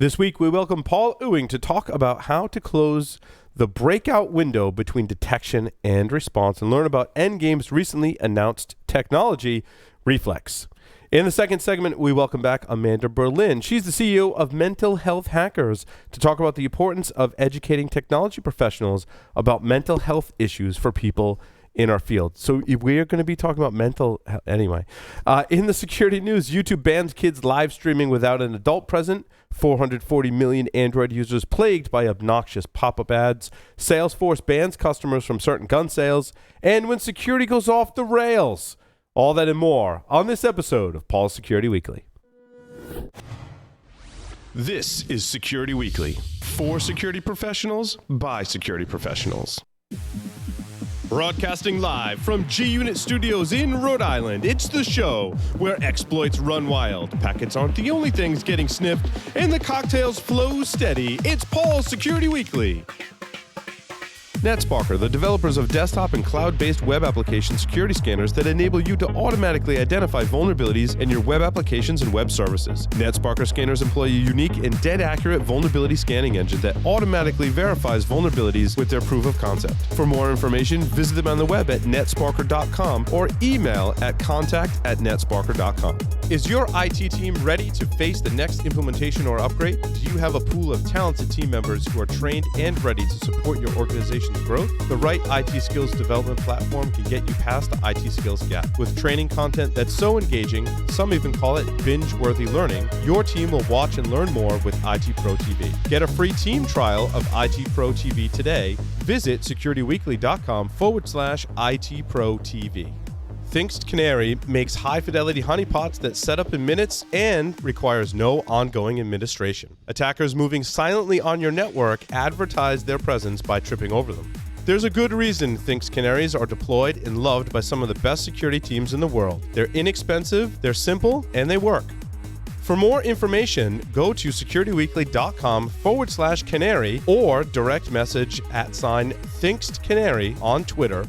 This week, we welcome Paul Ewing to talk about how to close the breakout window between detection and response and learn about Endgame's recently announced technology, Reflex. In the second segment, we welcome back Amanda Berlin. She's the CEO of Mental Health Hackers to talk about the importance of educating technology professionals about mental health issues for people in our field. So we're going to be talking about mental health anyway. In the security news, YouTube bans kids live streaming without an adult present. 440 million Android users plagued by obnoxious pop-up ads. Salesforce bans customers from certain gun sales. And when security goes off the rails. All that and more on this episode of Paul's Security Weekly. This is Security Weekly. For security professionals, by security professionals. Broadcasting live from G-Unit Studios in Rhode Island, it's the show where exploits run wild, packets aren't the only things getting sniffed, and the cocktails flow steady. It's Paul's Security Weekly. NetSparker, the developers of desktop and cloud-based web application security scanners that enable you to automatically identify vulnerabilities in your web applications and web services. NetSparker scanners employ a unique and dead-accurate vulnerability scanning engine that automatically verifies vulnerabilities with their proof of concept. For more information, visit them on the web at netsparker.com or email at contact@netsparker.com. Is your IT team ready to face the next implementation or upgrade? Do you have a pool of talented team members who are trained and ready to support your organization's growth? The right IT skills development platform can get you past the IT skills gap. With training content that's so engaging, some even call it binge-worthy learning, your team will watch and learn more with IT Pro TV. Get a free team trial of IT Pro TV today. Visit securityweekly.com/IT Pro TV. Thinkst Canary makes high-fidelity honeypots that set up in minutes and requires no ongoing administration. Attackers moving silently on your network advertise their presence by tripping over them. There's a good reason Thinkst Canaries are deployed and loved by some of the best security teams in the world. They're inexpensive, they're simple, and they work. For more information, go to securityweekly.com/canary or direct message @Thinkst on Twitter.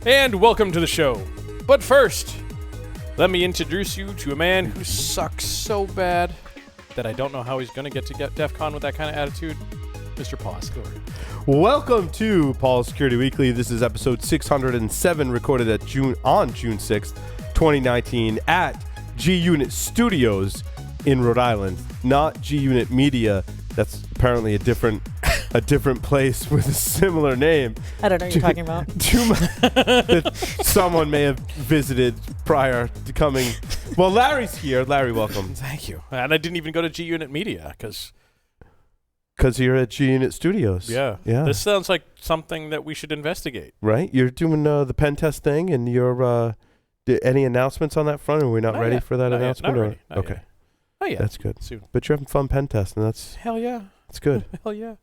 And welcome to the show. But first, let me introduce you to a man who sucks so bad that I don't know how he's going to get DEF CON with that kind of attitude, Mr. Paul Ewing. Welcome to Paul's Security Weekly. This is episode 607, recorded on June 6th, 2019 at G-Unit Studios in Rhode Island, not G-Unit Media. That's apparently a different place with a similar name. I don't know what you're talking about. That someone may have visited prior to coming. Well, Larry's here. Larry, welcome. Thank you. And I didn't even go to G-Unit Media because you're at G-Unit Studios. Yeah. This sounds like something that we should investigate. Right? You're doing the pen test thing, and you're any announcements on that front? Are we not ready for that announcement? Not ready. Okay. Oh yeah, that's good. Soon. But you're having fun pen testing. That's hell yeah. That's good. Hell yeah.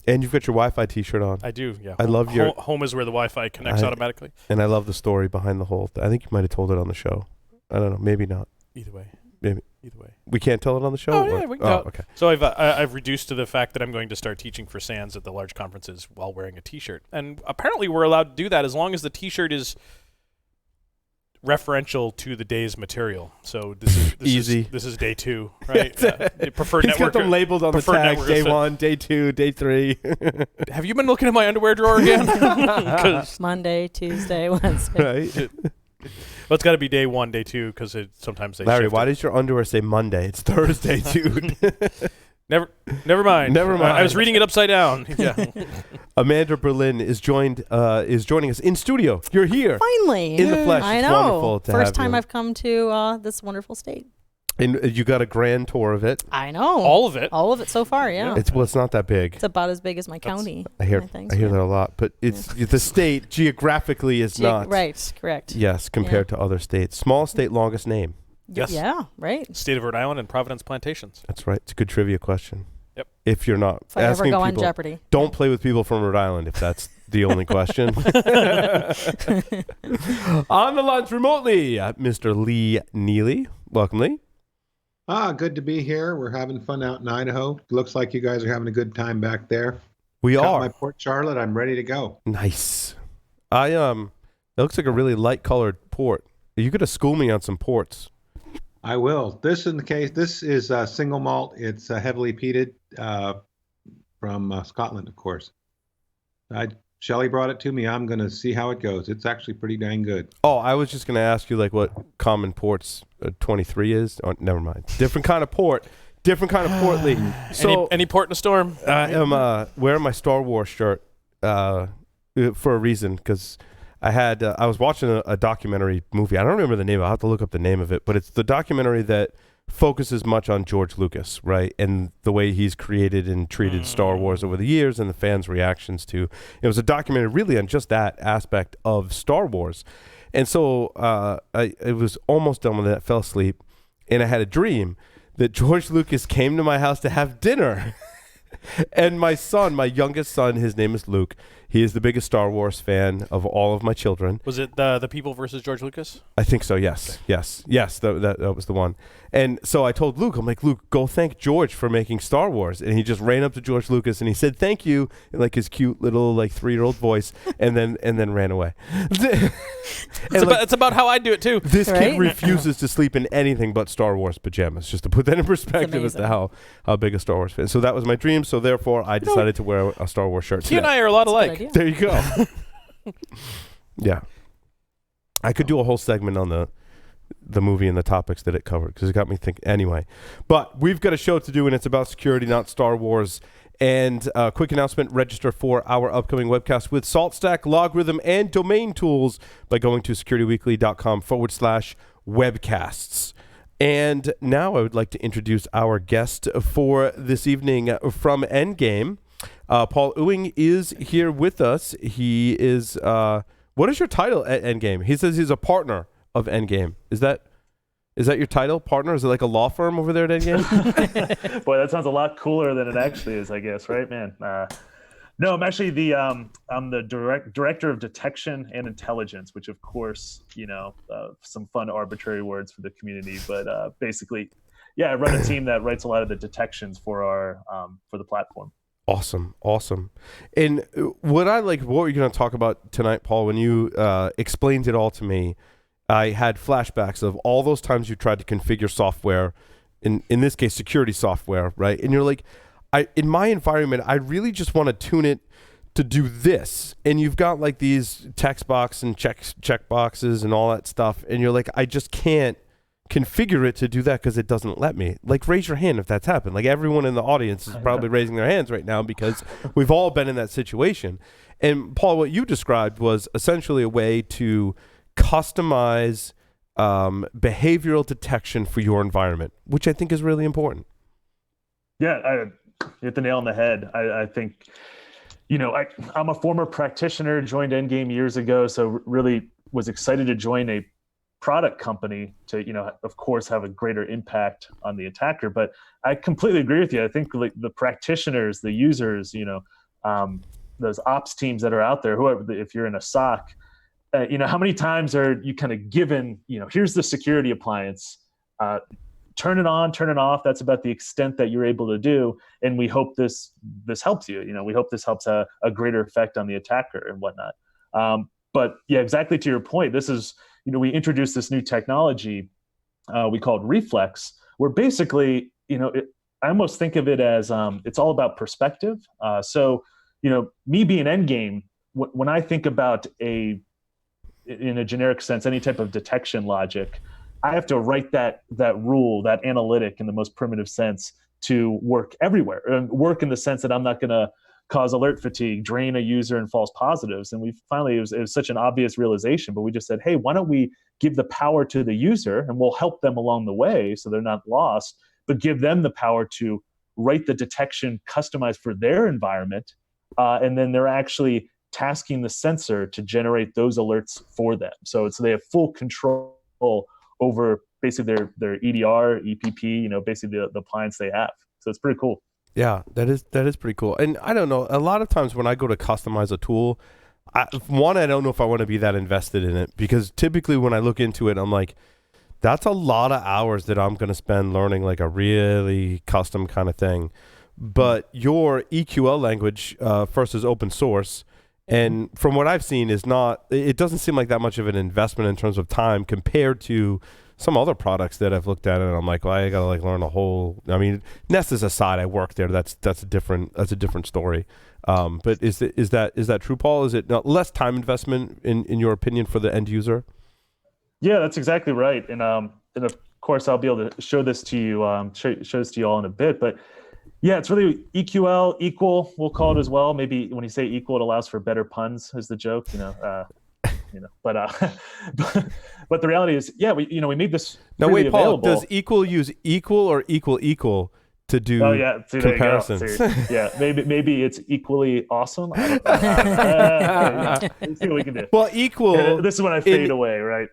And you've got your Wi-Fi T-shirt on. I do. Yeah. I love your home is where the Wi-Fi connects automatically. And I love the story behind the whole. I think you might have told it on the show. I don't know. Maybe not. Either way. Maybe. Either way. We can't tell it on the show. Oh yeah, we can tell. Okay. So I've reduced to the fact that I'm going to start teaching for SANS at the large conferences while wearing a T-shirt, and apparently we're allowed to do that as long as the T-shirt is referential to the day's material. So this is easy. This is day 2, right? Preferred He's network. got them labeled on the tag. Day 1, day 2, day 3. Have you been looking at my underwear drawer again? Monday, Tuesday, Wednesday. Right. Well, it's got to be day 1, day 2, because sometimes they. Larry, shift why it. does your underwear say Monday? It's Thursday, dude. Never mind. Never mind. I was reading it upside down. Yeah. Amanda Berlin is joining us in studio. You're here. Finally. In the flesh. I It's know. wonderful to First have time you. I've come to this wonderful state. And you got a grand tour of it. I know. All of it. All of it so far, yeah. It's not that big. It's about as big as my county. I hear think, that a lot, but it's the state geographically is not. Right, correct. Yes, compared to other states. Small state, longest name. Yes. Yeah, right. State of Rhode Island and Providence Plantations. That's right. It's a good trivia question. Yep. If you're not If I ever asking go on people, Jeopardy. don't play with people from Rhode Island if that's the only question. On the lunch remotely, Mr. Lee Neely. Welcome, Lee. Good to be here. We're having fun out in Idaho. Looks like you guys are having a good time back there. We Got are. my Port Charlotte. I'm ready to go. Nice. It looks like a really light colored port. You could have schooled me on some ports. I will. This in the case. This is single malt. It's heavily peated from Scotland, of course. Shelley brought it to me. I'm going to see how it goes. It's actually pretty dang good. Oh, I was just going to ask you like what common ports 23 is. Oh, never mind. Different kind of port. Different kind of port league. So any port in a storm? I am wearing my Star Wars shirt for a reason, because I was watching a documentary movie. I don't remember the name. I'll have to look up the name of it, but it's the documentary that focuses much on George Lucas, right? And the way he's created and treated Star Wars over the years and the fans' reactions to. It was a documentary really on just that aspect of Star Wars. And so it was almost done with it. I fell asleep, and I had a dream that George Lucas came to my house to have dinner. And my son, my youngest son, his name is Luke. He is the biggest Star Wars fan of all of my children. Was it the People versus George Lucas? I think so, yes. Okay. Yes, that was the one. And so I told Luke, I'm like, Luke, go thank George for making Star Wars. And he just ran up to George Lucas and he said, thank you, in like his cute little like 3-year-old voice, and then ran away. It's about how I do it too. This kid refuses to sleep in anything but Star Wars pajamas, just to put that in perspective as to how big a Star Wars fan. So that was my dream, so therefore I decided to wear a Star Wars shirt today. You and I are a lot alike. There you go. Yeah. I could do a whole segment on the movie and the topics that it covered, because it got me thinking. Anyway, but we've got a show to do, and it's about security, not Star Wars. And quick announcement, register for our upcoming webcast with SaltStack, Logarithm, and Domain Tools by going to securityweekly.com/webcasts. And now I would like to introduce our guest for this evening from Endgame. Paul Ewing is here with us. He is, what is your title at Endgame? He says he's a partner of Endgame. Is that your title, partner? Is it like a law firm over there at Endgame? Boy, that sounds a lot cooler than it actually is, I guess, right, man? No, I'm actually I'm the director of detection and intelligence, which of course, some fun arbitrary words for the community, but basically, yeah, I run a team that writes a lot of the detections for the platform. Awesome. And what were you going to talk about tonight, Paul? When you explained it all to me, I had flashbacks of all those times you tried to configure software, in this case, security software, right? And you're like, in my environment, I really just want to tune it to do this. And you've got like these text box and check boxes and all that stuff. And you're like, I just can't configure it to do that because it doesn't let me. Like, raise your hand if that's happened. Like, everyone in the audience is probably raising their hands right now, because we've all been in that situation. And Paul, what you described was essentially a way to customize behavioral detection for your environment, which I think is really important. Yeah, you hit the nail on the head. I think, I'm a former practitioner, joined Endgame years ago, so really was excited to join a product company to, of course, have a greater impact on the attacker. But I completely agree with you. I think like the practitioners, the users, those ops teams that are out there, whoever, if you're in a SOC, how many times are you kind of given, here's the security appliance, turn it on, turn it off. That's about the extent that you're able to do. And we hope this helps you. We hope this helps a greater effect on the attacker and whatnot. But yeah, exactly to your point, this is, we introduced this new technology we called Reflex, where basically, I almost think of it as it's all about perspective. So, me being Endgame, when I think about in a generic sense, any type of detection logic, I have to write that rule, that analytic in the most primitive sense to work everywhere, and work in the sense that I'm not going to cause alert fatigue, drain a user and false positives. And we finally, it was such an obvious realization, but we just said, hey, why don't we give the power to the user, and we'll help them along the way so they're not lost, but give them the power to write the detection customized for their environment. And then they're actually tasking the sensor to generate those alerts for them. So they have full control over basically their EDR, EPP, basically the appliance they have. So it's pretty cool. Yeah, that is pretty cool. And I don't know, a lot of times when I go to customize a tool, I don't know if I want to be that invested in it, because typically when I look into it, I'm like, that's a lot of hours that I'm going to spend learning like a really custom kind of thing. But your EQL language, first, is open source. And from what I've seen, it doesn't seem like that much of an investment in terms of time compared to some other products that I've looked at and I'm like, well, I gotta like learn a whole. I mean, Nest is aside. I work there. That's a different story. But is that true, Paul? Is it less time investment in your opinion for the end user? Yeah, that's exactly right. And of course, I'll be able to show this to you. Show this to you all in a bit. But yeah, it's really EQL, equal. We'll call it as well. Maybe when you say equal, it allows for better puns. Is the joke, But but the reality is, yeah, we made this. Now wait, Paul, available. does equal use equal or equal to do comparisons? Yeah, maybe it's equally awesome. I don't know. Let's see what we can do. Well, equal. Yeah, this is when I fade away, right?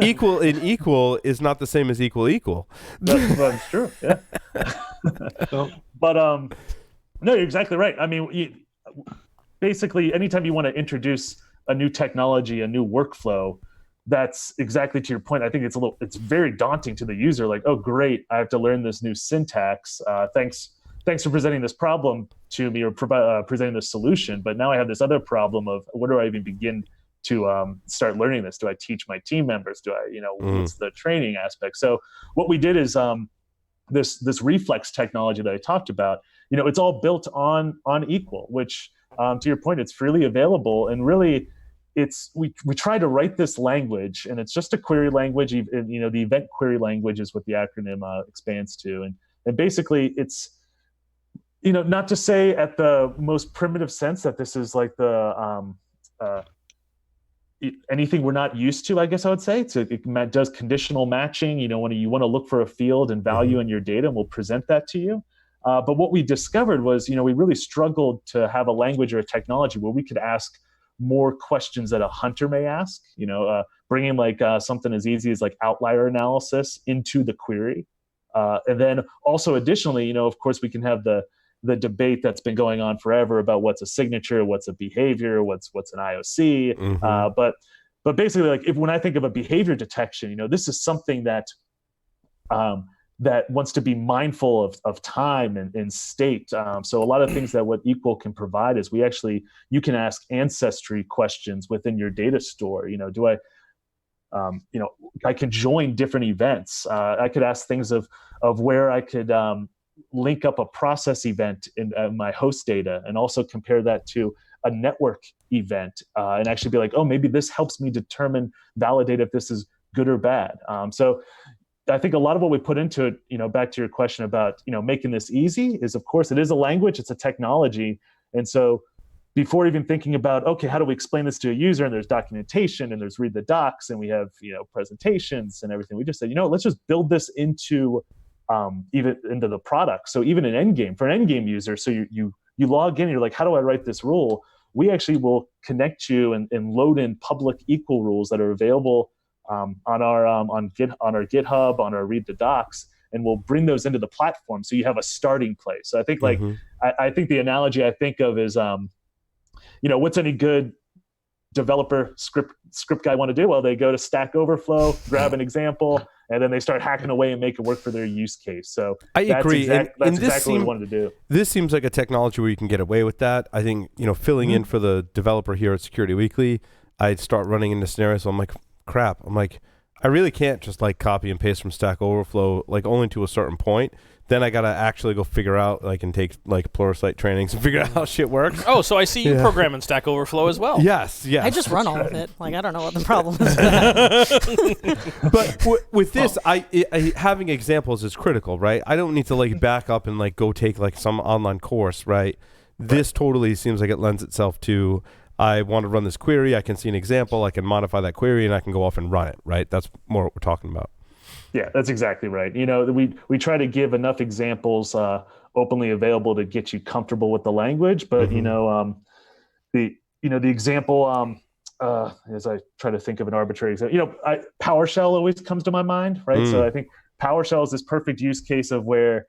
Equal is not the same as equal. That's true. Yeah. But no, you're exactly right. I mean, basically, anytime you want to introduce a new technology, a new workflow, that's exactly to your point. I think it's very daunting to the user. Like, oh, great, I have to learn this new syntax. Thanks for presenting this problem to me or presenting this solution. But now I have this other problem of where do I even begin to start learning this? Do I teach my team members? Do I, what's the training aspect? So what we did is this Reflex technology that I talked about. It's all built on Equal, which to your point, it's freely available, and really. We try to write this language, and it's just a query language. The event query language is what the acronym expands to, and basically it's, not to say at the most primitive sense that this is like the anything we're not used to. I guess I would say it does conditional matching. When you want to look for a field and value in your data, and we'll present that to you. But what we discovered was, we really struggled to have a language or a technology where we could ask more questions that a hunter may ask, bringing like something as easy as like outlier analysis into the query. And then also additionally, of course, we can have the debate that's been going on forever about what's a signature, what's a behavior, what's an IOC. But basically, like when I think of a behavior detection, this is something that that wants to be mindful of time and state. So a lot of things that what Equal can provide is you can ask ancestry questions within your data store. I can join different events. I could ask things of where I could link up a process event in my host data and also compare that to a network event and actually be like, oh, maybe this helps me validate if this is good or bad. So I think a lot of what we put into it, back to your question about, making this easy is, of course, it is a language, it's a technology. And so before even thinking about, okay, how do we explain this to a user? And there's documentation and there's read the docs and we have, presentations and everything. We just said, let's just build this into even into the product. So even an Endgame, for an Endgame user, so you log in, you're like, how do I write this rule? We actually will connect you and load in public Equal rules that are available on our GitHub, on our read the docs, and we'll bring those into the platform. So you have a starting place. So I think I think the analogy I think of is, what's any good developer script guy want to do? Well, they go to Stack Overflow, grab an example, and then they start hacking away and make it work for their use case. So I agree. That's exactly what we wanted to do. This seems like a technology where you can get away with that. I think, filling in for the developer here at Security Weekly, I'd start running into scenarios. So I'm like, crap. I'm like, I really can't just like copy and paste from Stack Overflow, like only to a certain point. Then I got to actually go figure out, like, and take like Pluralsight trainings and figure out how shit works. Oh, so I see you program in Stack Overflow as well. Yes. I just run all of it. Like, I don't know what the problem is with that. But with this, I having examples is critical, right? I don't need to like back up and like go take like some online course, right? This totally seems like it lends itself to, I want to run this query. I can see an example. I can modify that query, and I can go off and run it. Right? That's more what we're talking about. Yeah, that's exactly right. We try to give enough examples openly available to get you comfortable with the language. But the example as I try to think of an arbitrary example, PowerShell always comes to my mind, right? So I think PowerShell is this perfect use case of where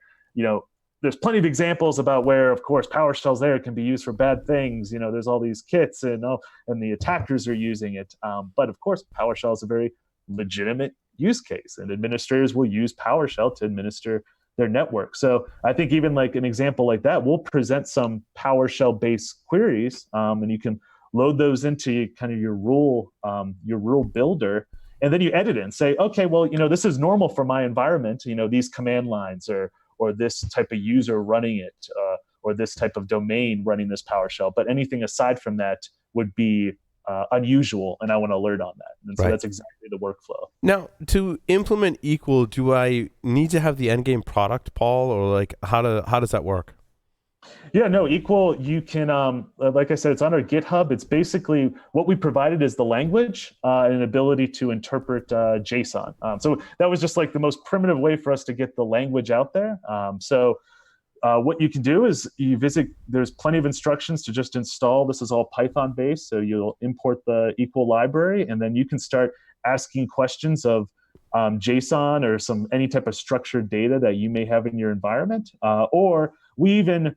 there's plenty of examples about where, of course, PowerShell's there. It can be used for bad things. There's all these kits and the attackers are using it. But of course, PowerShell is a very legitimate use case, and administrators will use PowerShell to administer their network. So I think even like an example like that, we'll present some PowerShell-based queries, and you can load those into kind of your rule builder. and then you edit it and say, okay, well, this is normal for my environment, these command lines or this type of user running it, or this type of domain running this PowerShell. But anything aside from that would be unusual, and I want to alert on that. And so Right. that's exactly the workflow. Now, to implement equal, do I need to have the Endgame product, Paul, or like how does that work? Yeah, no, equal, you can, like I said, it's on our GitHub. It's basically what we provided is the language and an ability to interpret JSON. So that was just like the most primitive way for us to get the language out there. What you can do is there's plenty of instructions to just install. This is all Python based. So you'll import the equal library, and then you can start asking questions of JSON or any type of structured data that you may have in your environment. Or we even,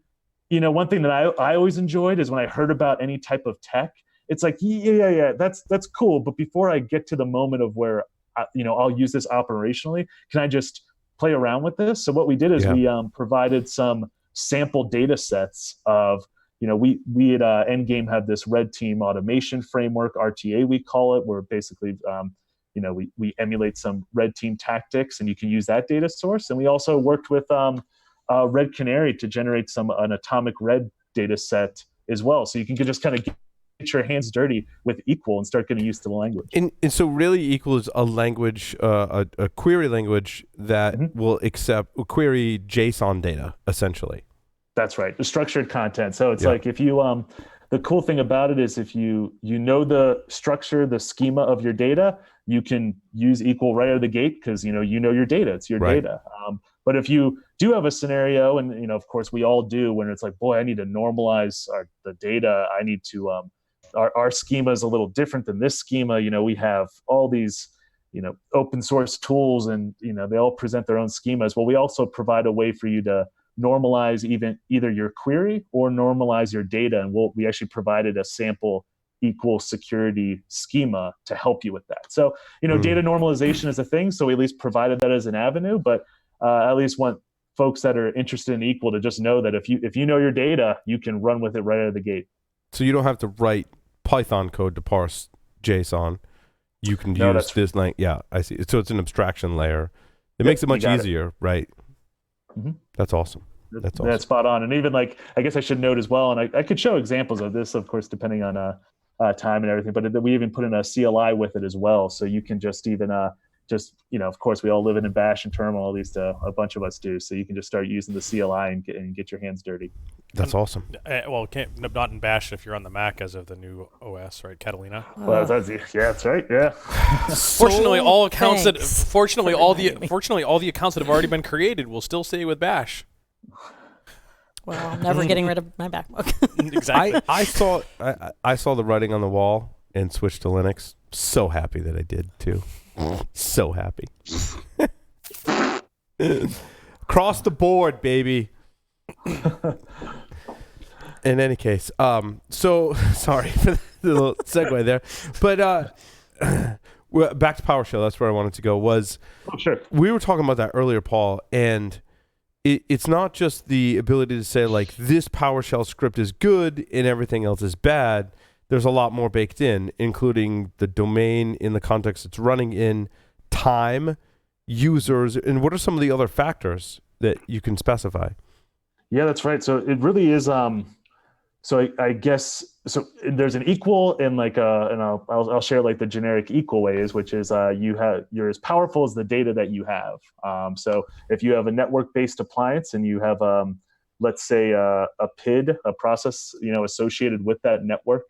one thing that I always enjoyed is when I heard about any type of tech, it's like, yeah, that's cool. But before I get to the moment of where, I'll use this operationally, can I just play around with this? So what we did is we provided some sample data sets of, we at Endgame have this red team automation framework, RTA we call it, where basically, we emulate some red team tactics, and you can use that data source. And we also worked with Red Canary to generate an atomic red data set as well. So you can just kind of get your hands dirty with equal and start getting used to the language. And so really equal is a language, a query language that will query JSON data, essentially. That's right. The structured content. So it's like if you, the cool thing about it is if you know the structure, the schema of your data, you can use equal right out of the gate because you know your data. It's your data. But if you do have a scenario, and of course we all do, when it's like, boy, I need to normalize the data. I need to our schema is a little different than this schema. We have all these open source tools, and they all present their own schemas. Well, we also provide a way for you to normalize either your query or normalize your data, and we actually provided a sample equal security schema to help you with that. So data normalization is a thing, so we at least provided that as an avenue. But I at least want folks that are interested in equal to just know that if you know your data, you can run with it right out of the gate. So you don't have to write Python code to parse JSON. You can use this like I see. So it's an abstraction layer. It makes it much easier, right? Mm-hmm. That's awesome. That's awesome. That's spot on. And even I guess I should note as well, and I could show examples of this, of course, depending on time and everything, but we even put in a CLI with it as well. So you can just even of course, we all live in Bash and Terminal, at least a bunch of us do. So you can just start using the CLI and get your hands dirty. That's awesome. Well, not in Bash if you're on the Mac as of the new OS, right, Catalina? Well, that's right. Yeah. Fortunately, all the accounts that have already been created will still stay with Bash. Well, I'm never getting rid of my MacBook. Exactly. I saw the writing on the wall and switched to Linux. So happy that I did too. So happy. Across the board, baby. In any case, so sorry for the little segue there, but back to PowerShell. That's where I wanted to go. Sure. We were talking about that earlier, Paul, and it's not just the ability to say like this PowerShell script is good and everything else is bad. There's a lot more baked in, including the domain in the context it's running in, time, users, and what are some of the other factors that you can specify? Yeah, that's right. So it really is. So I guess there's an equal and and I'll share like the generic equal ways, which is you're as powerful as the data that you have. So if you have a network-based appliance and you have let's say a PID, a process associated with that network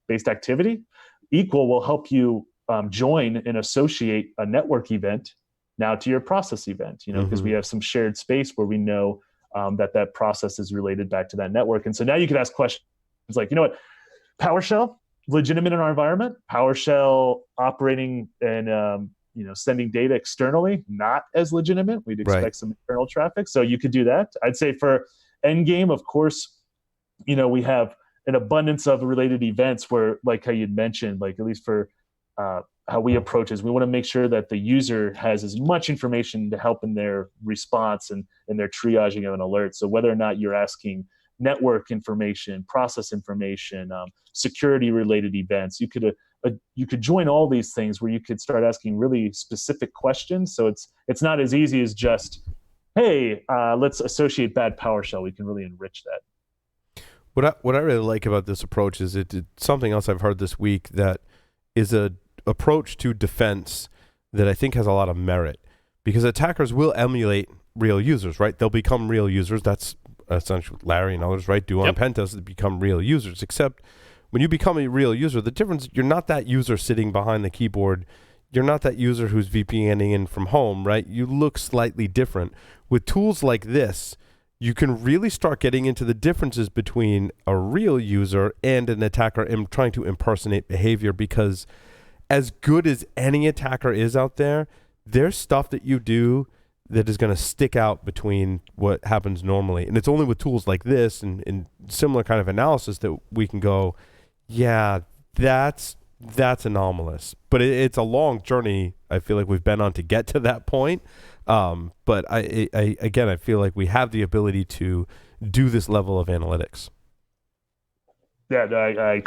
based activity, equal will help you join and associate a network event now to your process event. Because we have some shared space where we know that process is related back to that network. And so now you could ask questions like, what, PowerShell, legitimate in our environment? PowerShell operating and sending data externally, not as legitimate. We'd expect some internal traffic. So you could do that. I'd say for Endgame, of course, we have an abundance of related events where, like how you'd mentioned, like at least for how we approach is we want to make sure that the user has as much information to help in their response and in their triaging of an alert. So whether or not you're asking network information, process information, security related events, you could you could join all these things where you could start asking really specific questions. So it's not as easy as just, hey, let's associate bad PowerShell. We can really enrich that. What I really like about this approach is it's something else I've heard this week that is a approach to defense that I think has a lot of merit, because attackers will emulate real users, right? They'll become real users. That's essentially what Larry and others, right, do on pen tests, to become real users. Except when you become a real user, the difference, you're not that user sitting behind the keyboard. You're not that user who's VPNing in from home, right? You look slightly different. With tools like this, you can really start getting into the differences between a real user and an attacker trying to impersonate behavior, because as good as any attacker is out there, there's stuff that you do that is going to stick out between what happens normally. And it's only with tools like this and similar kind of analysis that we can go, yeah, that's anomalous. But it's a long journey I feel like we've been on to get to that point. But I feel like we have the ability to do this level of analytics. Yeah, I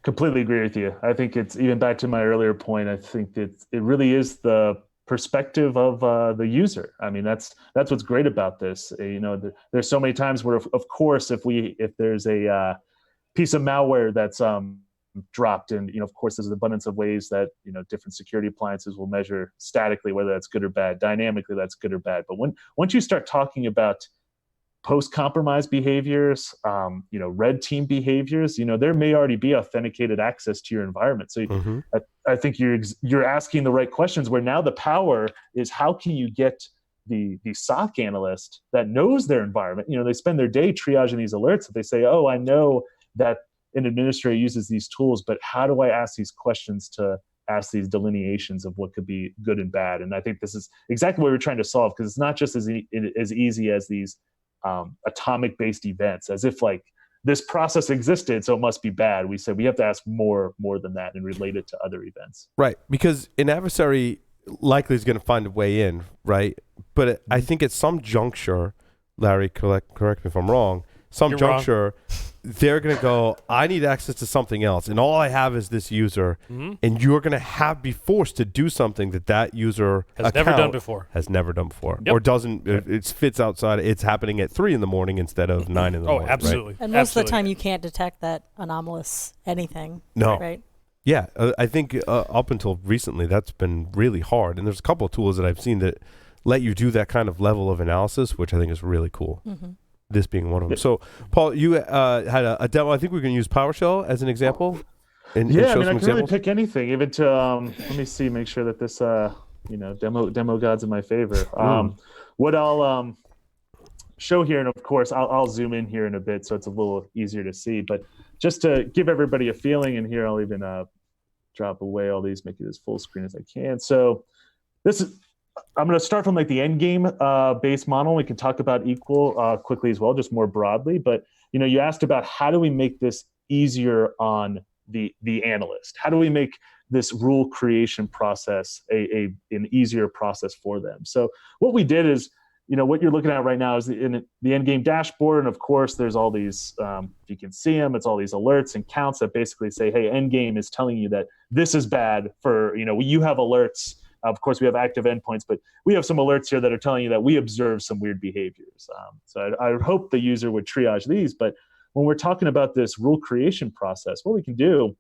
completely agree with you. I think it's, even back to my earlier point, I think that it really is the perspective of the user. I mean, that's what's great about this. There's so many times where, of course, if there's a piece of malware that's dropped, and of course there's an abundance of ways that different security appliances will measure statically whether that's good or bad, dynamically that's good or bad. But once you start talking about post-compromise behaviors, red team behaviors, there may already be authenticated access to your environment. So I think you're asking the right questions, where now the power is, how can you get the SOC analyst that knows their environment? They spend their day triaging these alerts. They say, oh, I know that an administrator uses these tools, but how do I ask these questions to ask these delineations of what could be good and bad? And I think this is exactly what we're trying to solve, because it's not just as easy as these atomic-based events, as if like this process existed, so it must be bad. We said we have to ask more than that and relate it to other events. Right, because an adversary likely is going to find a way in, right? But I think at some juncture, Larry, correct me if I'm wrong, You're wrong. They're going to go, I need access to something else, and all I have is this user, and you're going to be forced to do something that user Has never done before. Or doesn't, it fits outside. It's happening at 3 a.m. instead of 9 a.m. Oh, absolutely. Right? And most of the time you can't detect that anomalous anything. No. Right? Yeah, I think up until recently that's been really hard, and there's a couple of tools that I've seen that let you do that kind of level of analysis, which I think is really cool. This being one of them. So, Paul, you had a demo. I think we can use PowerShell as an example. And I show mean, I some can really examples. pick anything, even to let me see, make sure that this demo god's in my favor. What I'll show here, and of course I'll zoom in here in a bit so it's a little easier to see, but just to give everybody a feeling, and here I'll even drop away all these, make it as full screen as I can. So I'm going to start from like the Endgame base model. We can talk about equal quickly as well, just more broadly. But you asked about how do we make this easier on the analyst? How do we make this rule creation process an easier process for them? So what we did is, what you're looking at right now is in the Endgame dashboard, and of course there's all these, you can see them, it's all these alerts and counts that basically say, hey, Endgame is telling you that this is bad for, you have alerts. Of course, we have active endpoints, but we have some alerts here that are telling you that we observe some weird behaviors. So I hope the user would triage these. But when we're talking about this rule creation process, what we can do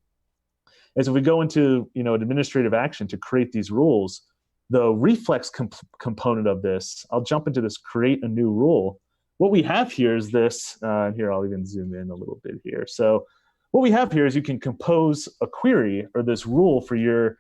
is if we go into an administrative action to create these rules, the Reflex component of this, I'll jump into this create a new rule. What we have here is this, and here I'll even zoom in a little bit here. So what we have here is you can compose a query or this rule for your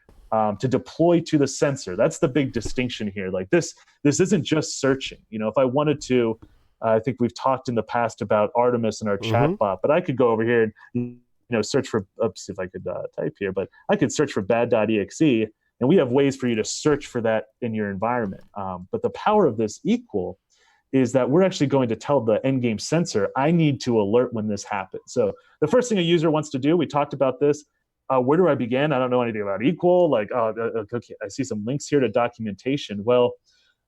to deploy to the sensor. That's the big distinction here. Like this isn't just searching. If I wanted to, I think we've talked in the past about Artemis and our chatbot, but I could go over here and search for, see if I could type here, but I could search for bad.exe, and we have ways for you to search for that in your environment. But the power of this equal is that we're actually going to tell the Endgame sensor, I need to alert when this happens. So the first thing a user wants to do, we talked about this, where do I begin? I don't know anything about equal. Like, okay, I see some links here to documentation. Well,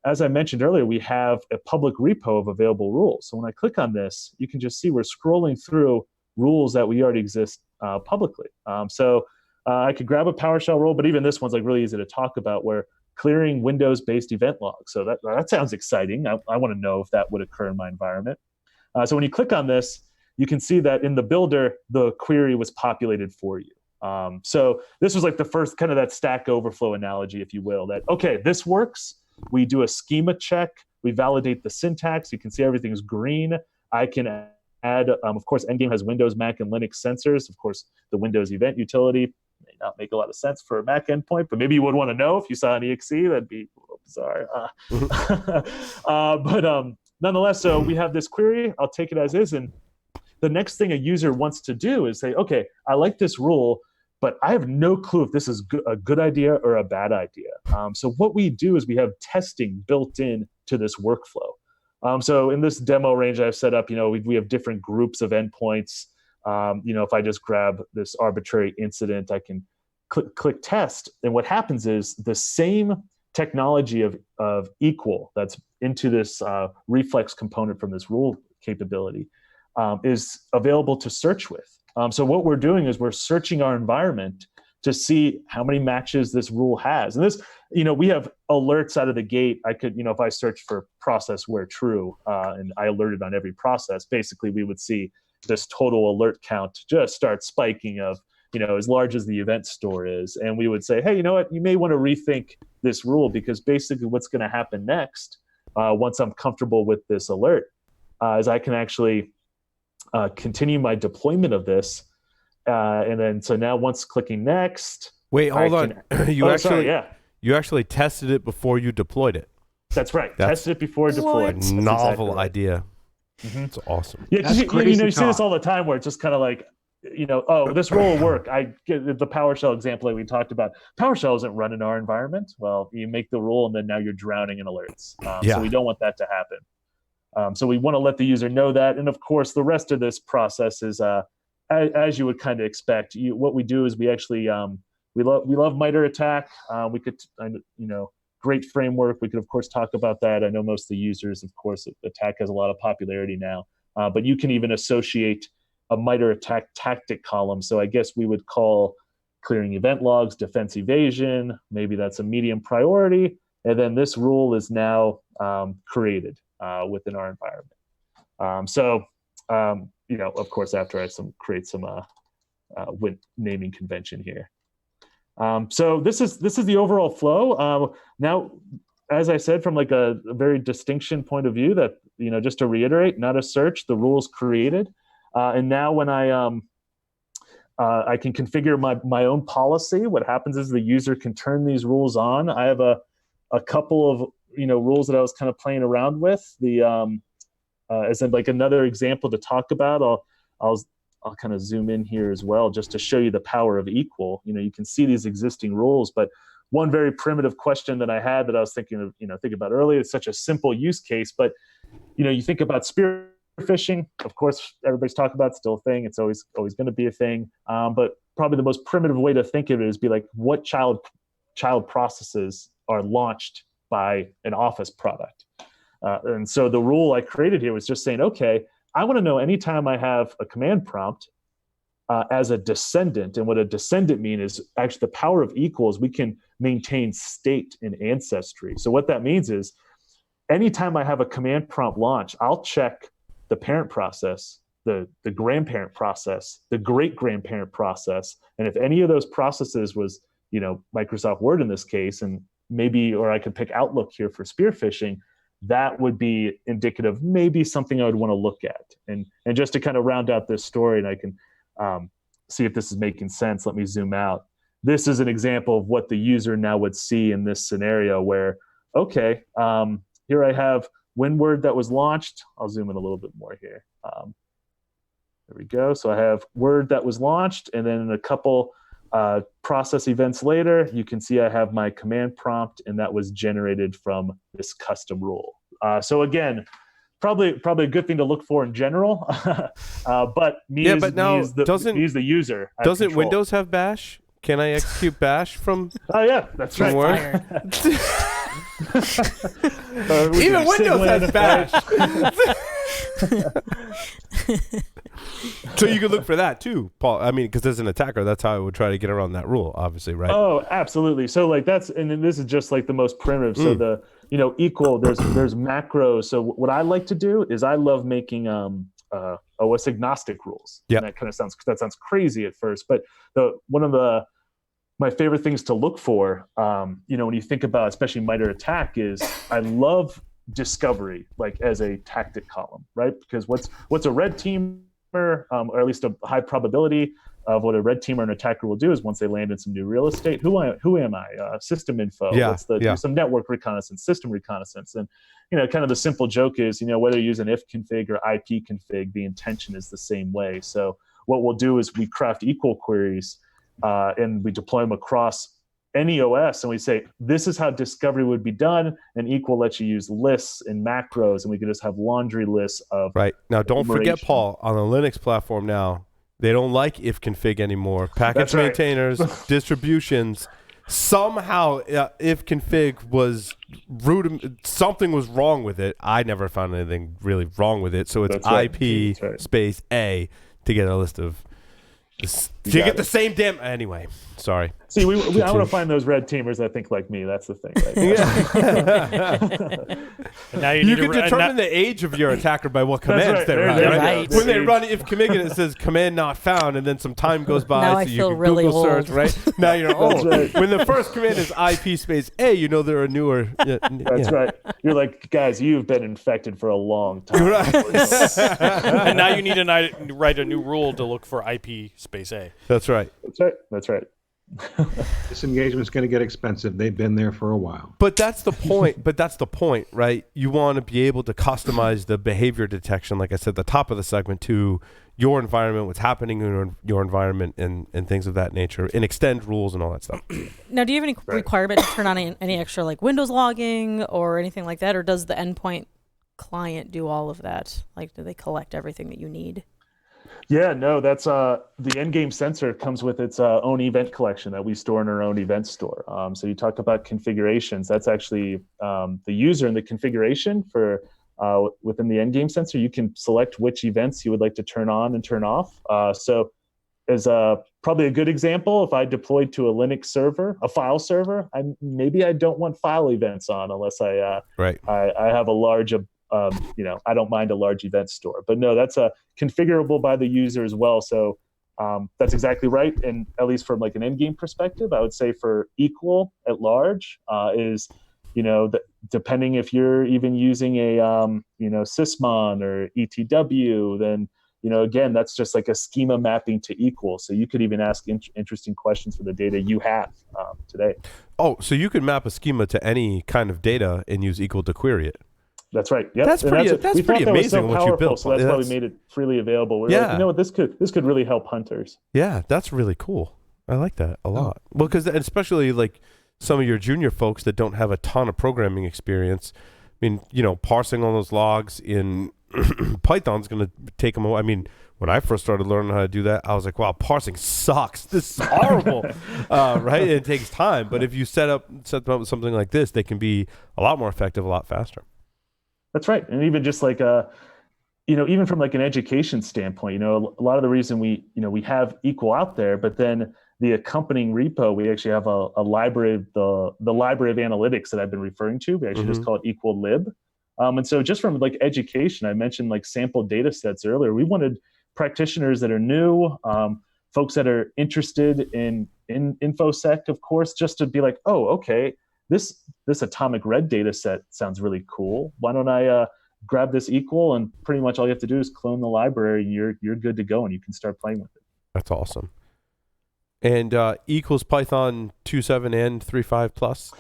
as I mentioned earlier, we have a public repo of available rules. So when I click on this, you can just see we're scrolling through rules that we already exist publicly. So I could grab a PowerShell rule, but even this one's like really easy to talk about, where clearing Windows-based event logs. So that sounds exciting. I want to know if that would occur in my environment. So when you click on this, you can see that in the builder, the query was populated for you. So this was like the first kind of that Stack Overflow analogy, if you will, that, okay, this works. We do a schema check. We validate the syntax. You can see everything's green. I can add, of course, Endgame has Windows, Mac, and Linux sensors. Of course, the Windows event utility may not make a lot of sense for a Mac endpoint, but maybe you would want to know if you saw an exe. That'd be a little bizarre. But nonetheless, so we have this query. I'll take it as is. And the next thing a user wants to do is say, okay, I like this rule, but I have no clue if this is a good idea or a bad idea. So what we do is we have testing built in to this workflow. So in this demo range I've set up, we have different groups of endpoints. If I just grab this arbitrary incident, I can click test. And what happens is the same technology of equal that's into this Reflex component from this rule capability is available to search with. So what we're doing is we're searching our environment to see how many matches this rule has. And this, we have alerts out of the gate. I could, if I search for process where true, and I alerted on every process, basically we would see this total alert count just start spiking of, as large as the event store is. And we would say, hey, you know what, you may want to rethink this rule, because basically what's going to happen next, once I'm comfortable with this alert, is I can actually continue my deployment of this. And then, so now once clicking next. Wait, hold on. You actually tested it before you deployed it. That's right. Tested it before deployed. Novel exactly idea. Mm-hmm. It's awesome. Yeah, because you see this all the time where it's just kind of like, oh, this rule will work. I get the PowerShell example that we talked about. PowerShell isn't run in our environment. Well, you make the rule and then now you're drowning in alerts. So we don't want that to happen. So we want to let the user know that. And of course, the rest of this process is, as you would kind of expect, what we do is we actually, we love MITRE ATT&CK. We could, great framework. We could, of course, talk about that. I know most of the users, of course, ATT&CK has a lot of popularity now. But you can even associate a MITRE ATT&CK tactic column. So I guess we would call clearing event logs defense evasion. Maybe that's a medium priority. And then this rule is now created within our environment. Of course, after I create some naming convention here. So this is the overall flow. Now, as I said, from like a very distinction point of view, that just to reiterate, not a search, the rules created, and now when I can configure my own policy. What happens is the user can turn these rules on. I have a couple of rules that I was kind of playing around with. As in like another example to talk about, I'll kind of zoom in here as well, just to show you the power of equal. You can see these existing rules, but one very primitive question that I had that I was thinking about earlier, it's such a simple use case, but you think about spear phishing. Of course, everybody's talking about it's still a thing. It's always going to be a thing. But probably the most primitive way to think of it is be like, what child processes are launched by an Office product? And so the rule I created here was just saying, okay, I want to know anytime I have a command prompt as a descendant. And what a descendant means is actually the power of equals. We can maintain state in ancestry. So what that means is anytime I have a command prompt launch, I'll check the parent process, the grandparent process, the great-grandparent process. And if any of those processes was, Microsoft Word in this case, and maybe, or I could pick Outlook here for spear phishing, that would be indicative, maybe something I would want to look at. And just to kind of round out this story, and I can see if this is making sense, let me zoom out. This is an example of what the user now would see in this scenario where, okay, here I have WinWord that was launched. I'll zoom in a little bit more here. There we go. So I have Word that was launched, and then in a couple process events later, you can see I have my command prompt, and that was generated from this custom rule. So again, probably a good thing to look for in general, but me as the user. Doesn't Windows have Bash? Can I execute Bash from? Oh yeah, that's right. Word? Even Windows has Bash. So you could look for that too, Paul. I mean, because as an attacker, that's how I would try to get around that rule, obviously, right? Oh, absolutely. So like and then this is just like the most primitive. So the equal, there's macros. So what I like to do is I love making OS agnostic rules. Yeah, that kind of sounds crazy at first, but one of my favorite things to look for, when you think about especially MITRE ATT&CK, is I love discovery like as a tactic column, right? Because what's a red teamer, or at least a high probability of what a red teamer and attacker will do is once they land in some new real estate, who am I? System info. Some network reconnaissance, system reconnaissance, and kind of the simple joke is whether you use an if config or IP config, the intention is the same way. So what we'll do is we craft equal queries. And we deploy them across any OS, and we say, this is how discovery would be done, and equal lets you use lists and macros, and we can just have laundry lists of right. Now, don't forget, Paul, on the Linux platform now, they don't like if config anymore. Package maintainers, distributions, somehow if config was something was wrong with it. I never found anything really wrong with it, so it's IP space A to get a list of you get the same damn. Anyway, sorry. See, I want to find those red teamers that think like me. That's the thing. Right? Now you can determine the age of your attacker by what commands they run. Right? When they run if config and it says command not found, and then some time goes by, now so I you feel can really Google old. search. Right now you're old. Right. When the first command is IP space A, there are newer. That's right. You're like, guys, you've been infected for a long time. Right. And now you need to write a new rule to look for IP space A. That's right. That's right. This engagement's going to get expensive. They've been there for a while. But that's the point. Right? You want to be able to customize the behavior detection, like I said, at the top of the segment, to your environment, what's happening in your environment, and things of that nature, and extend rules and all that stuff. Now, do you have any requirement to turn on any extra like Windows logging or anything like that, or does the endpoint client do all of that? Like, do they collect everything that you need? Yeah, no, that's the Endgame sensor comes with its own event collection that we store in our own event store. So you talked about configurations. That's actually the user in the configuration for within the Endgame sensor. You can select which events you would like to turn on and turn off. So as probably a good example, if I deployed to a Linux server, a file server, maybe I don't want file events on unless I have a large I don't mind a large event store, but no, that's configurable by the user as well. So that's exactly right. And at least from like an endgame perspective, I would say for equal at large is, depending if you're even using a, sysmon or ETW, then, again, that's just like a schema mapping to equal. So you could even ask interesting questions for the data you have today. Oh, so you could map a schema to any kind of data and use equal to query it. That's right. Yep. That's pretty amazing what you built. So that's why we made it freely available. We're like, what, this could really help hunters. Yeah, that's really cool. I like that a lot. Well, because especially like some of your junior folks that don't have a ton of programming experience. I mean, parsing all those logs in Python's going to take them away. I mean, when I first started learning how to do that, I was like, wow, parsing sucks. This is horrible. Right? It takes time. But if you set them up with something like this, they can be a lot more effective, a lot faster. That's right. And even just like, even from like an education standpoint, a lot of the reason we have equal out there, but then the accompanying repo, we actually have a library, the library of analytics that I've been referring to. We actually just call it equal lib. And so just from like education, I mentioned like sample data sets earlier. We wanted practitioners that are new, folks that are interested in InfoSec, of course, just to be like, oh, okay, this atomic red data set sounds really cool. Why don't I grab this equal, and pretty much all you have to do is clone the library, and you're good to go, and you can start playing with it. That's awesome. And equals Python 2.7 and 3.5 plus.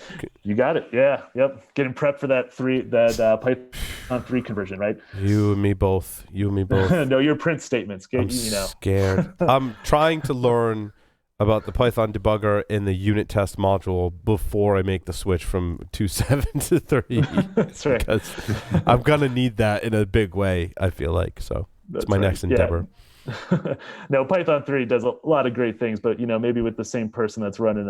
You got it. Yeah. Yep. Getting prepped for that Python 3 conversion, right? You and me both. No, your print statements. I'm scared. I'm trying to learn about the Python debugger and the unit test module before I make the switch from 2.7 to 3. That's right. Because I'm going to need that in a big way, I feel like. So it's my next endeavor. Yeah. No, Python 3 does a lot of great things, but maybe with the same person that's running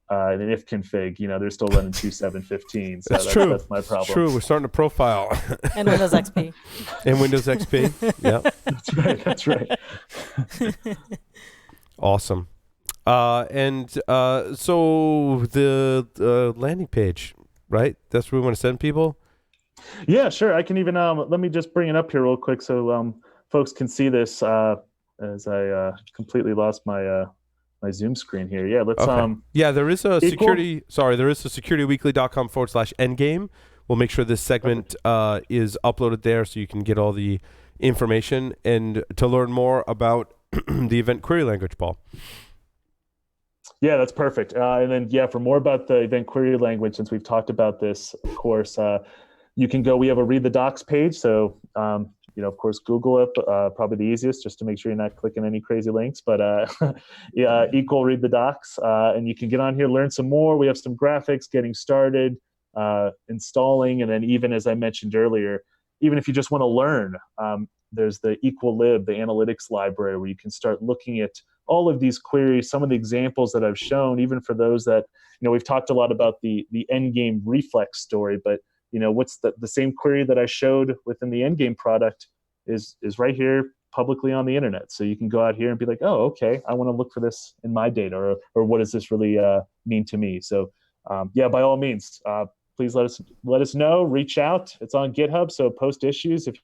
an if config. They're still running 2.7.15. So That's true. That's my problem. It's true. We're starting to profile. And Windows XP. And Windows XP. Yeah. That's right. Awesome. So the landing page, right? That's where we want to send people? Yeah, sure. I can even let me just bring it up here real quick so folks can see this as I completely lost my my Zoom screen here. Yeah, let's Okay. Yeah, there is a equal? securityweekly.com/endgame. We'll make sure this segment is uploaded there so you can get all the information and to learn more about the event query language, Paul. Yeah, that's perfect. And then, for more about the event query language, since we've talked about this, of course, you can go. We have a read the docs page. So, of course, Google it, probably the easiest, just to make sure you're not clicking any crazy links. But equal read the docs. And you can get on here, learn some more. We have some graphics, getting started, installing. And then even, as I mentioned earlier, even if you just want to learn, there's the equal-lib, the analytics library, where you can start looking at all of these queries, some of the examples that I've shown, even for those that, we've talked a lot about the Endgame Reflex story, but, what's the same query that I showed within the Endgame product is right here publicly on the internet. So you can go out here and be like, oh, okay, I want to look for this in my data, or what does this really mean to me? So by all means, please let us know, reach out. It's on GitHub, so post issues. If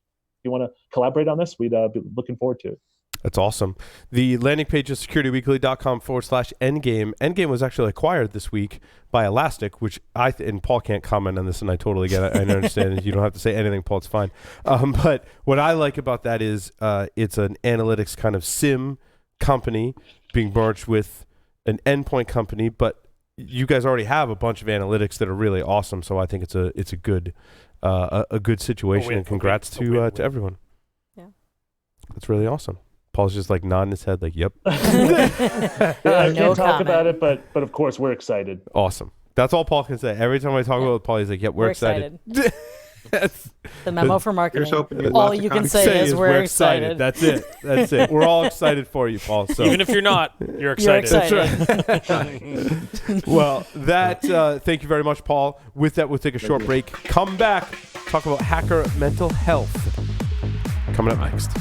you want to collaborate on this, we'd be looking forward to it. That's awesome. The landing page is securityweekly.com/endgame. Endgame was actually acquired this week by Elastic, which and Paul can't comment on this, and I totally get it. I understand. You don't have to say anything, Paul. It's fine. But what I like about that is it's an analytics kind of SIM company being merged with an endpoint company, but you guys already have a bunch of analytics that are really awesome. So I think it's a good situation, and congrats to everyone. Yeah, that's really awesome. Paul's just like nodding his head, like, "Yep." I can't talk about it, but of course we're excited. Awesome. That's all Paul can say. Every time I talk about Paul, he's like, "Yep, we're excited." The memo for marketing. Here's all you can say is we're excited. That's it. That's it. We're all excited for you, Paul. So even if you're not, you're excited. That's right. Well, thank you very much, Paul. With that, we'll take a short break. Come back, talk about hacker mental health. Coming up next.